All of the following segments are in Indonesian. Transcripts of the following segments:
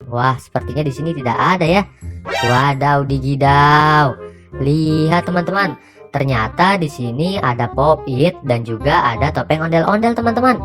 Wah, sepertinya di sini tidak ada ya. Wadaw digidau. Lihat teman-teman, ternyata di sini ada Pop It dan juga ada topeng ondel-ondel teman-teman.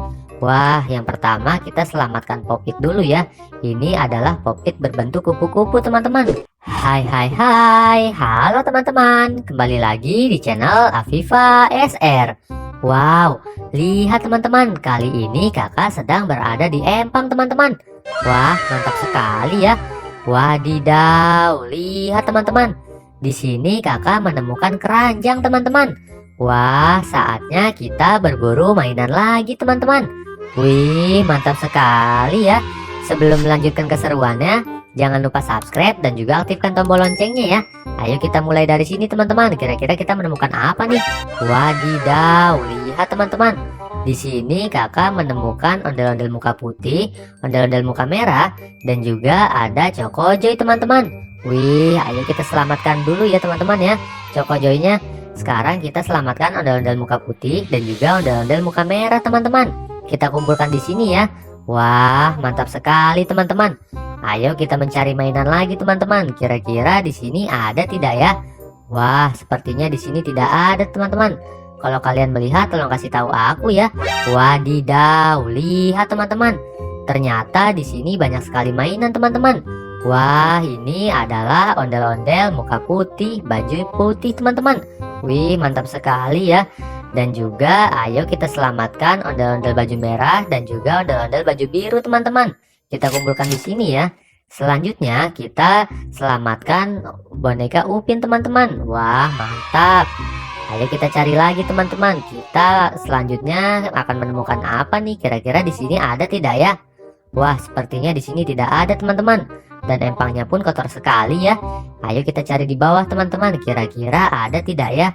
Wah, yang pertama kita selamatkan Pop It dulu ya. Ini adalah Pop It berbentuk kupu-kupu teman-teman. Hai hai hai, halo teman-teman. Kembali lagi di channel Afifa SR. Wow, lihat teman-teman, kali ini kakak sedang berada di empang teman-teman. Wah, mantap sekali ya. Wadidaw, lihat teman-teman. Di sini kakak menemukan keranjang teman-teman. Wah, saatnya kita berburu mainan lagi teman-teman. Wih, mantap sekali ya. Sebelum melanjutkan keseruannya, jangan lupa subscribe dan juga aktifkan tombol loncengnya ya. Ayo kita mulai dari sini teman-teman. Kira-kira kita menemukan apa nih? Wadidaw, lihat teman-teman. Di sini kakak menemukan ondel-ondel muka putih, ondel-ondel muka merah, dan juga ada Chocojoy teman-teman. Wih, ayo kita selamatkan dulu ya teman-teman ya Chocojoy-nya. Sekarang kita selamatkan ondel-ondel muka putih dan juga ondel-ondel muka merah teman-teman. Kita kumpulkan di sini ya. Wah, mantap sekali teman-teman. Ayo kita mencari mainan lagi teman-teman. Kira-kira di sini ada tidak ya? Wah, sepertinya di sini tidak ada teman-teman. Kalau kalian melihat, tolong kasih tahu aku ya. Wadidaw, lihat teman-teman. Ternyata di sini banyak sekali mainan teman-teman. Wah, ini adalah ondel-ondel muka putih, baju putih teman-teman. Wih, mantap sekali ya. Dan juga ayo kita selamatkan ondel-ondel baju merah dan juga ondel-ondel baju biru teman-teman. Kita kumpulkan di sini ya. Selanjutnya kita selamatkan boneka Upin teman-teman. Wah, mantap. Ayo kita cari lagi teman-teman. Kita selanjutnya akan menemukan apa nih? Kira-kira di sini ada tidak ya? Wah, sepertinya di sini tidak ada teman-teman. Dan empangnya pun kotor sekali ya. Ayo kita cari di bawah teman-teman. Kira-kira ada tidak ya?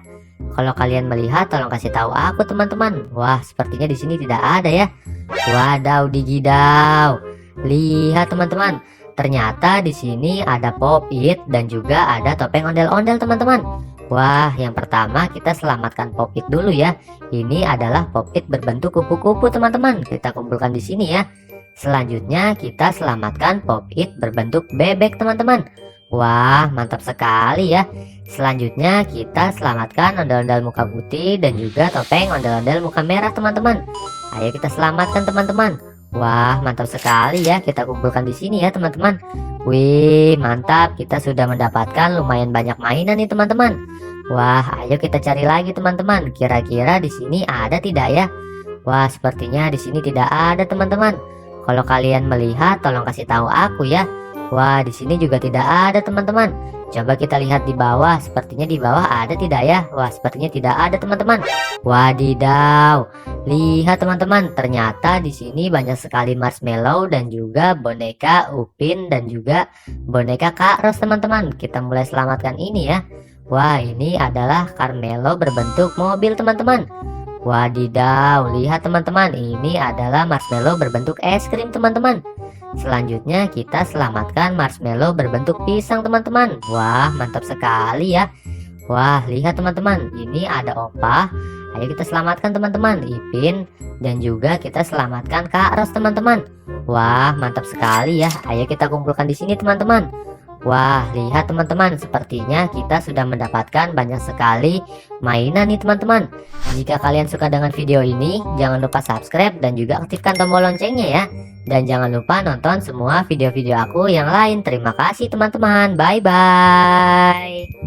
Kalau kalian melihat, tolong kasih tahu aku teman-teman. Wah, sepertinya di sini tidak ada ya. Wadaw digidau. Lihat teman-teman. Ternyata di sini ada Pop It dan juga ada topeng ondel-ondel teman-teman. Wah, yang pertama kita selamatkan Pop It dulu ya. Ini adalah Pop It berbentuk kupu-kupu teman-teman. Kita kumpulkan di sini ya. Selanjutnya kita selamatkan Pop It berbentuk bebek teman-teman. Wah, mantap sekali ya. Selanjutnya kita selamatkan ondel-ondel muka putih dan juga topeng ondel-ondel muka merah teman-teman. Ayo kita selamatkan teman-teman. Wah, mantap sekali ya. Kita kumpulkan di sini ya teman-teman. Wih, mantap. Kita sudah mendapatkan lumayan banyak mainan nih teman-teman. Wah, ayo kita cari lagi teman-teman. Kira-kira di sini ada tidak ya? Wah, sepertinya di sini tidak ada teman-teman. Kalau kalian melihat, tolong kasih tahu aku ya. Wah, di sini juga tidak ada teman-teman. Coba kita lihat di bawah. Sepertinya di bawah ada tidak ya? Wah, sepertinya tidak ada teman-teman. Wadidaw. Lihat teman-teman, ternyata di sini banyak sekali marshmallow dan juga boneka Upin dan juga boneka Kak Ros teman-teman. Kita mulai selamatkan ini ya. Wah, ini adalah Carmelo berbentuk mobil teman-teman. Wadidaw, lihat teman-teman, ini adalah marshmallow berbentuk es krim teman-teman. Selanjutnya kita selamatkan marshmallow berbentuk pisang teman-teman. Wah, mantap sekali ya. Wah, lihat teman-teman, ini ada Opa. Ayo kita selamatkan teman-teman, Ipin, dan juga kita selamatkan Kak Ros teman-teman. Wah, mantap sekali ya. Ayo kita kumpulkan di sini teman-teman. Wah, lihat teman-teman, sepertinya kita sudah mendapatkan banyak sekali mainan nih teman-teman. Jika kalian suka dengan video ini, jangan lupa subscribe dan juga aktifkan tombol loncengnya ya. Dan jangan lupa nonton semua video-video aku yang lain. Terima kasih teman-teman. Bye-bye.